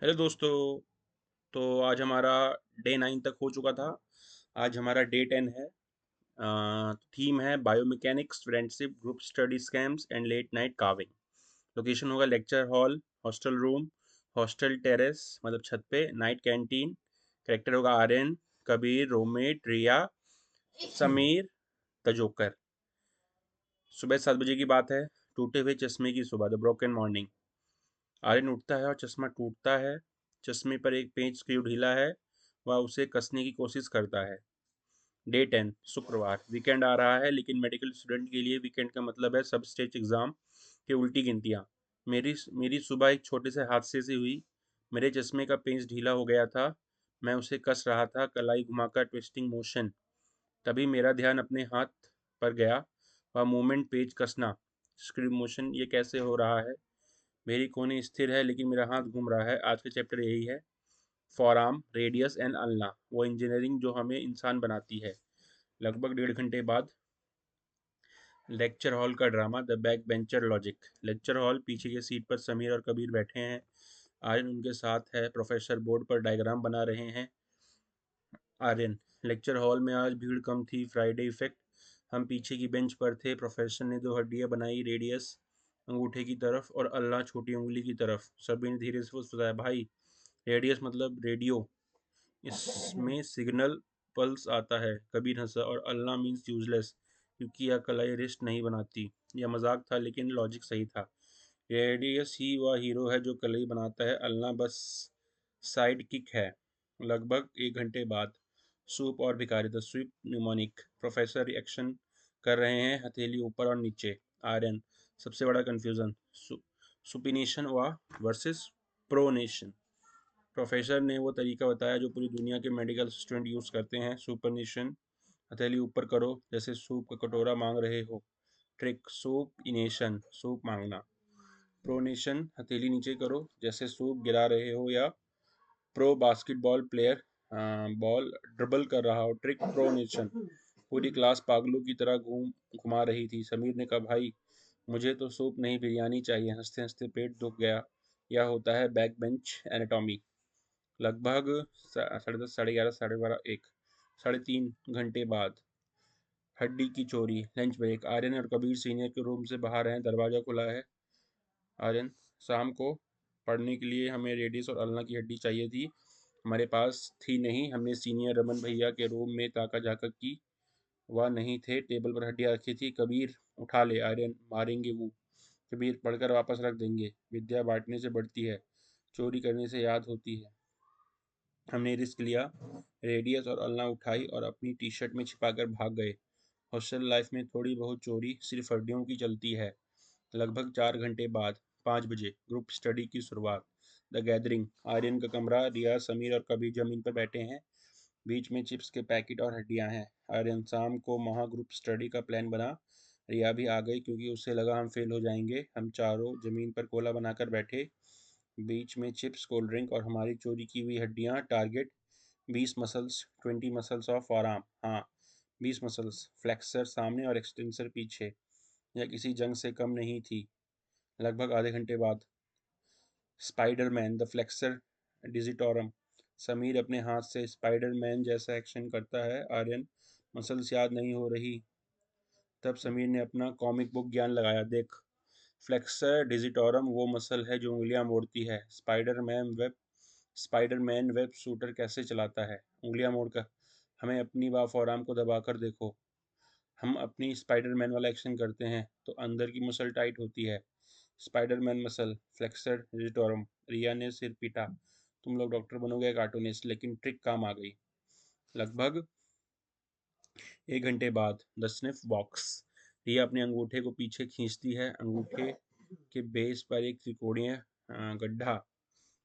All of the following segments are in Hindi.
हेलो दोस्तों। तो आज हमारा डे 9 तक हो चुका था। आज हमारा डे 10 है। थीम है biomechanics, friendship, group study, scams and late night caving. Location होगा lecture hall, hostel room, hostel terrace मतलब छत पे, नाइट कैंटीन। करेक्टर होगा आर्यन, कबीर, रोमेट, रिया, समीर, तजोकर। सुबह 7 बजे की बात है। टूटे हुए चश्मे की सुबह, द ब्रोकन मॉर्निंग। आर्यन उठता है और चश्मा टूटता है। चश्मे पर एक पेंच स्क्रू ढीला है। वह उसे कसने की कोशिश करता है। डे 10 शुक्रवार। वीकेंड आ रहा है, लेकिन मेडिकल स्टूडेंट के लिए वीकेंड का मतलब है सब स्टेज एग्जाम की उल्टी गिनतियाँ। मेरी मेरी सुबह एक छोटे से हादसे से हुई। मेरे चश्मे का पेंच ढीला हो गया था। मैं उसे कस रहा था, कलाई घुमाकर ट्विस्टिंग मोशन। तभी मेरा ध्यान अपने हाथ पर गया। वह मूवमेंट, पेज कसना, स्क्रू मोशन, ये कैसे हो रहा है? मेरी कोहनी स्थिर है, लेकिन मेरा हाथ घूम रहा है। आज का चैप्टर यही है, फॉरआर्म, रेडियस एंड अल्ना, वो इंजीनियरिंग जो हमें इंसान बनाती है। लगभग 1.5 घंटे बाद लेक्चर हॉल का ड्रामा, the back bencher logic. Lecture hall, पीछे की सीट पर समीर और कबीर बैठे हैं। आर्यन उनके साथ है। प्रोफेसर बोर्ड पर डायग्राम बना रहे हैं। आर्यन, लेक्चर हॉल में आज भीड़ कम थी, फ्राइडे इफेक्ट। हम पीछे की बेंच पर थे। प्रोफेसर ने 2 हड्डियां बनाई, रेडियस अंगूठे की तरफ और अल्लाह छोटी उंगली की तरफ। सभी ने धीरे से बताया, भाई रेडियस मतलब रेडियो, इसमें सिग्नल पल्स आता है। कबीर हंसा, और अल्लाह मीन्स यूजलेस, क्योंकि यह कलाई रिस्ट नहीं बनाती। यह मजाक था, लेकिन लॉजिक सही था। रेडियस ही वह हीरो है जो कलाई बनाता है, अल्लाह बस साइड किक है। लगभग 1 घंटे बाद सूप और भिखारी, the sweep mnemonic. Professor reaction कर रहे हैं, हथेली ऊपर और नीचे। आर्यन, सबसे बड़ा कंफ्यूजन, सुपिनेशन व वर्सेस प्रोनेशन। प्रोफेसर ने वो तरीका बताया जो पूरी दुनिया के मेडिकल स्टूडेंट यूज़ करते हैं। सुपरनेशन, हथेली ऊपर करो जैसे सूप का कटोरा मांग रहे हो। ट्रिक, सूप इनेशन, सूप मांगना। प्रोनेशन, हथेली नीचे करो जैसे सूप गिरा रहे हो, या pro basketball player ball dribble कर रहा हो। Trick, pronation. पूरी क्लास पागलों की तरह घुमा रही थी। समीर ने कहा, भाई मुझे तो सूप नहीं बिरयानी चाहिए। हंसते हंसते पेट दुख गया। यह होता है बैक बेंच एनाटॉमी। लगभग 10:30, 11:30, 12:30, 1, 3.5 घंटे बाद हड्डी की चोरी, लंच ब्रेक। आर्यन और कबीर सीनियर के रूम से बाहर हैं, दरवाज़ा खुला है। आर्यन, शाम को पढ़ने के लिए हमें रेडियस और अल्ना की हड्डी चाहिए थी, हमारे पास थी नहीं। हमने सीनियर रमन भैया के रूम में ताका झाका की, वह नहीं थे। टेबल पर हड्डियाँ रखी थी। कबीर, उठा ले। आर्यन, मारेंगे वो। कबीर, पढ़कर वापस रख देंगे। विद्या बांटने से बढ़ती है, चोरी करने से याद होती है। हमने रिस्क लिया। रेडियस और अल्लाह उठाई और अपनी टी शर्ट में छिपाकर भाग गए। हॉस्टल लाइफ में थोड़ी बहुत चोरी सिर्फ हड्डियों की चलती है। लगभग 4 घंटे बाद 5 बजे ग्रुप स्टडी की शुरुआत, द गैदरिंग। आर्यन का कमरा, रिया, समीर और कबीर जमीन पर बैठे हैं। बीच में चिप्स के पैकेट और हड्डियां हैं। आर्यन, शाम को महा ग्रुप स्टडी का प्लान बना। रिया भी आ गई, क्योंकि उसे लगा हम फेल हो जाएंगे। हम चारों जमीन पर कोला बनाकर बैठे। बीच में चिप्स, कोल्ड ड्रिंक और हमारी चोरी की हुई हड्डियां। टारगेट 20 मसल्स, 20 मसल्स ऑफ आराम। हाँ, 20 मसल्स, फ्लेक्सर सामने और एक्सटेंसर पीछे। यह किसी जंग से कम नहीं थी। लगभग आधे घंटे बाद Spiderman, the flexor digitorum. Sameer अपने हाथ से स्पाइडरमैन जैसा एक्शन करता है। आर्यन, मसल्स याद नहीं हो रही। तब समीर ने अपना कॉमिक बुक ज्ञान लगाया, देख, फ्लेक्सर डिजिटोरम वो मसल है जो उंगलियां मोड़ती है। स्पाइडरमैन वेब शूटर कैसे चलाता है? उंगलियां मोड़कर। हमें अपनी वाह फॉरआर्म को दबाकर देखो। हम अपनी स्पाइडरमैन वाला एक्शन करते हैं तो अंदर की मसल टाइट होती है। Spiderman muscle, flexor digitorum. Riya ने सिर पीटा, तुम लोग डॉक्टर बनोगे या कार्टूनिस्ट? लेकिन ट्रिक काम आ गई। लगभग 1 घंटे बाद द स्निफ बॉक्स। रिया अपने अंगूठे को पीछे खींचती है। के बेस पर एक त्रिकोणीय गड्ढा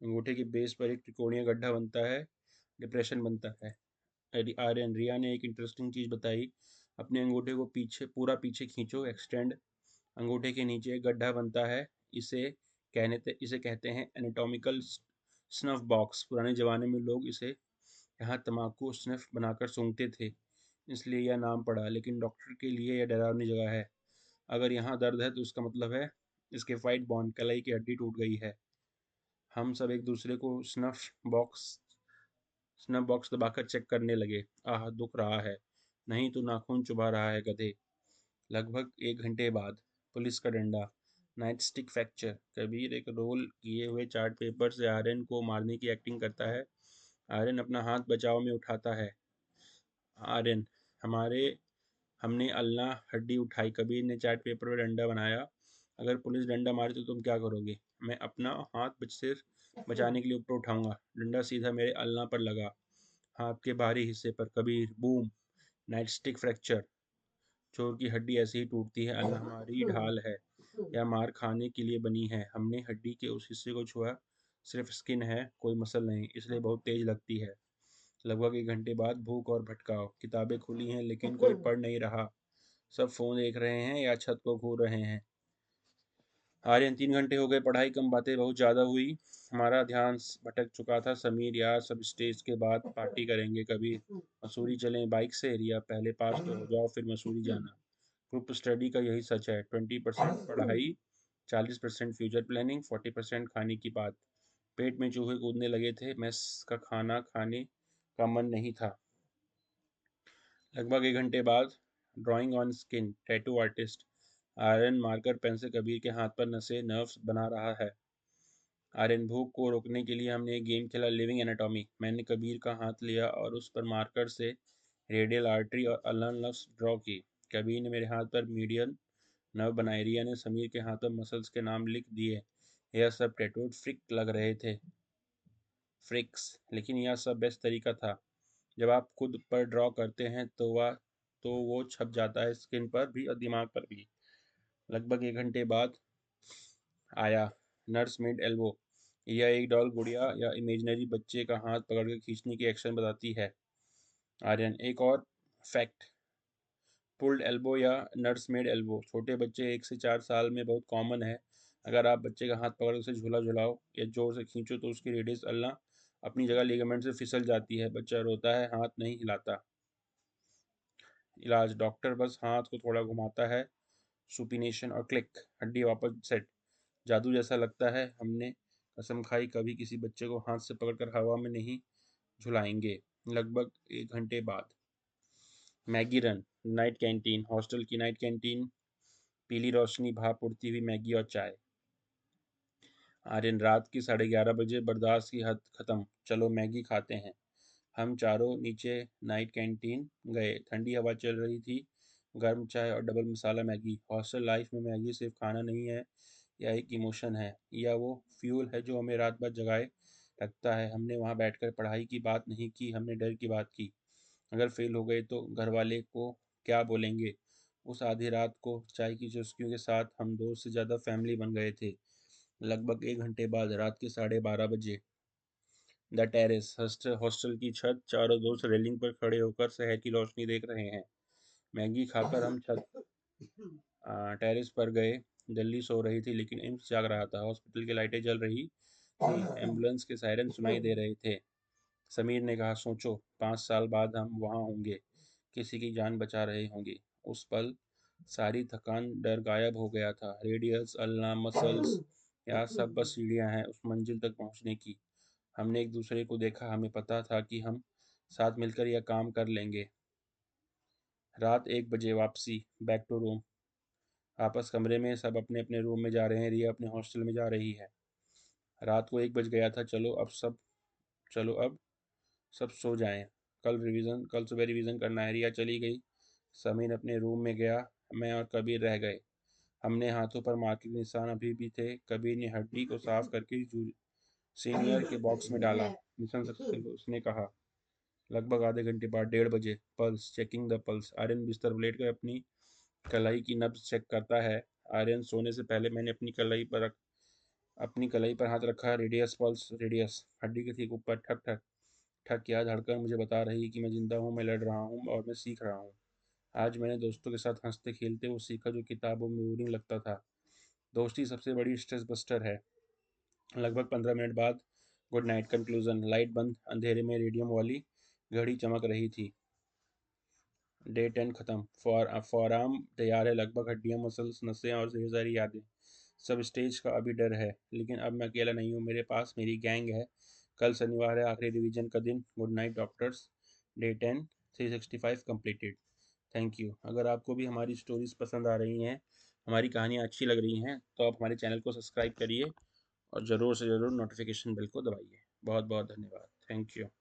अंगूठे के बेस पर एक त्रिकोणीय गड्ढा बनता है। डिप्रेशन बनता है। आर्यन, रिया ने एक इंटरेस्टिंग चीज़ बताई, अपने अंगूठे को पूरा पीछे खींचो, एक्सटेंड। अंगूठे के नीचे एक गड्ढा बनता है। इसे कहते हैं एनाटॉमिकल स्नफ बॉक्स। पुराने ज़माने में लोग इसे यहाँ तम्बाकू स्निफ बनाकर सूंघते थे, इसलिए यह नाम पड़ा। लेकिन डॉक्टर के लिए यह डरावनी जगह है। अगर यहाँ दर्द है तो इसका मतलब है इसके फाइट बॉन्ड, कलाई की हड्डी टूट गई है। हम सब एक दूसरे को स्नफ बॉक्स दबाकर चेक करने लगे। आह, दुख रहा है, नहीं तो नाखून चुभा रहा है गधे। लगभग 1 घंटे बाद पुलिस का डंडा, नाइट स्टिक फ्रैक्चर। कबीर एक रोल किए हुए चार्ट पेपर से आर्यन को मारने की एक्टिंग करता है। आर्यन अपना हाथ बचाव में उठाता है। आर्यन, हमारे हमने अल्लाह हड्डी उठाई। कबीर ने चार्ट पेपर पर डंडा बनाया। अगर पुलिस डंडा मारे तो तुम क्या करोगे? मैं अपना हाथ सिर बचाने के लिए ऊपर उठाऊंगा। डंडा सीधा मेरे अल्लाह पर लगा, हाथ के बाहरी हिस्से पर। Kabir, boom, night stick fracture. चोर की हड्डी ऐसे ही टूटती है। अल्लाह हमारी ढाल है या मार खाने के लिए बनी है। हमने हड्डी के उस हिस्से को छुआ, सिर्फ स्किन है, कोई मसल नहीं, इसलिए बहुत तेज लगती है। लगभग 1 घंटे बाद भूख और भटकाव। किताबें खुली हैं लेकिन कोई पढ़ नहीं रहा। सब फोन देख रहे हैं या छत को घूर रहे हैं। आर्यन, 3 घंटे हो गए, पढ़ाई कम, बातें बहुत ज़्यादा हुई। हमारा ध्यान भटक चुका था। समीर, यार सब स्टेज के बाद पार्टी करेंगे। कभी मसूरी चलें बाइक से? रिया, पहले पास तो हो जाओ फिर मसूरी जाना। ग्रुप स्टडी का यही सच है, 20% पढ़ाई, 40% फ्यूचर प्लानिंग, 40% खाने की बात। पेट में चूहे कूदने लगे थे। मेस का खाना खाने का मन नहीं था। लगभग 1 घंटे बाद drawing on skin, tattoo artist. Iron marker pen से कबीर के हाथ पर नसें नर्व्स बना रहा है। आर्यन, भूख को रोकने के लिए हमने एक गेम खेला, लिविंग एनाटॉमी। मैंने कबीर का हाथ लिया और उस पर मार्कर से रेडियल आर्टरी और अल्नर नर्व्स ड्रॉ की। कबीर ने मेरे हाथ पर मीडियन नर्व बनाए। रिया ने समीर के हाथ पर मसल्स के नाम लिख दिए। यह सब टैटूड फ्रिक लग रहे थे, फ्रिक्स, लेकिन यह सब बेस्ट तरीका था। जब आप खुद पर ड्रॉ करते हैं तो वो छप जाता है स्किन पर भी और दिमाग पर भी। लगभग 1 घंटे बाद आया नर्स मिड एल्बो। यह एक डॉल गुड़िया या इमेजिनरी बच्चे का हाथ पकड़कर खींचने की एक्शन बताती है। आर्यन, एक और फैक्ट, पुल्ड एल्बो या नर्स मेड एल्बो छोटे बच्चे 1 से 4 साल में बहुत कॉमन है। अगर आप बच्चे का हाथ पकड़ उसे झूला झुलाओ या जोर से खींचो तो उसकी रेडियस अल्लाह अपनी जगह लिगामेंट से फिसल जाती है। बच्चा रोता है, हाथ नहीं हिलाता। इलाज, डॉक्टर बस हाथ को थोड़ा घुमाता है, सुपिनेशन और क्लिक, हड्डी वापस सेट। जादू जैसा लगता है। हमने कसम खाई कभी किसी बच्चे को हाथ से पकड़कर हवा में नहीं झुलाएंगे। लगभग 1 घंटे बाद Maggi run, night canteen, hostel की नाइट कैंटीन, पीली रोशनी, भाप उड़ती हुई मैगी और चाय। आर्यन, रात की 11:30 बजे, बर्दाश्त की हद खत्म, चलो मैगी खाते हैं। हम चारों नीचे नाइट कैंटीन गए। ठंडी हवा चल रही थी, गर्म चाय और डबल मसाला मैगी। हॉस्टल लाइफ में मैगी सिर्फ खाना नहीं है, यह एक इमोशन है, या वो फ्यूल है जो हमें रात भर जगाए रखता है। हमने वहाँ बैठकर पढ़ाई की बात नहीं की, हमने डर की बात की। अगर फेल हो गए तो घर वाले को क्या बोलेंगे? उस आधी रात को चाय की चुस्कियों के साथ हम दोस्त से ज़्यादा फैमिली बन गए थे। लगभग 1 घंटे बाद रात के 12:30 बजे द टेरेस, हॉस्टल की छत। चारों दोस्त रेलिंग पर खड़े होकर शहर की रोशनी देख रहे हैं। मैगी खाकर हम छत टेरेस पर गए। दिल्ली सो रही थी लेकिन एम्स जाग रहा था। हॉस्पिटल की लाइटें जल रही थी, एम्बुलेंस के सायरन सुनाई दे रहे थे। समीर ने कहा, सोचो 5 साल बाद हम वहाँ होंगे, किसी की जान बचा रहे होंगे। उस पल सारी थकान, डर गायब हो गया था। रेडियस, अल्लाह, मसल्स, यहाँ सब बस सीढ़ियाँ हैं उस मंजिल तक पहुँचने की। हमने एक दूसरे को देखा, हमें पता था कि हम साथ मिलकर यह काम कर लेंगे। रात 1 बजे वापसी, बैक टू रूम। वापस कमरे में, सब अपने अपने रूम में जा रहे हैं। रिया अपने हॉस्टल में जा रही है। रात को 1 बज गया था। चलो अब सब सो जाएं, कल सुबह रिवीजन करना है। रिया चली गई। समीर अपने रूम में गया। मैं और कबीर रह गए। हमने हाथों पर मार के निशान अभी भी थे। कबीर ने हड्डी को साफ करके सीनियर के बॉक्स में डाला। मिशन सक्सेसफुल, उसने कहा। लगभग आधे घंटे बाद 1:30 बजे, pulse, checking the pulse. Aryan बिस्तर पर लेटकर अपनी कलाई की नब्ज चेक करता है। आर्यन, सोने से पहले मैंने अपनी कलाई पर हाथ रखा। रेडियस, पल्स, रेडियस, हड्डी के ठीक ऊपर। ठक ठक ठक, क्या धड़कन मुझे बता रही है कि मैं जिंदा हूँ, मैं लड़ रहा हूँ और मैं सीख रहा हूँ। आज मैंने दोस्तों के साथ हंसते खेलते वो सीखा जो किताबों में बोरिंग लगता था। दोस्ती सबसे बड़ी स्ट्रेस बस्टर है। लगभग 15 मिनट बाद गुड नाइट, कंक्लूजन। लाइट बंद, अंधेरे में रेडियम वाली घड़ी चमक रही थी। डे 10 खत्म। फॉर आराम तैयार है। लगभग हड्डियां, मसल्स, नसें और ढेर सारी यादें। सब स्टेज का अभी डर है, लेकिन अब मैं अकेला नहीं हूँ, मेरे पास मेरी गैंग है। कल शनिवार है, आखिरी रिवीजन का दिन। Good night doctors. Day 10, 365 completed. Thank you. अगर आपको भी हमारी स्टोरीज पसंद आ रही हैं, हमारी कहानियाँ अच्छी लग रही हैं, तो आप हमारे चैनल को सब्सक्राइब करिए और ज़रूर से ज़रूर नोटिफिकेशन बेल को दबाइए। बहुत बहुत धन्यवाद। Thank you.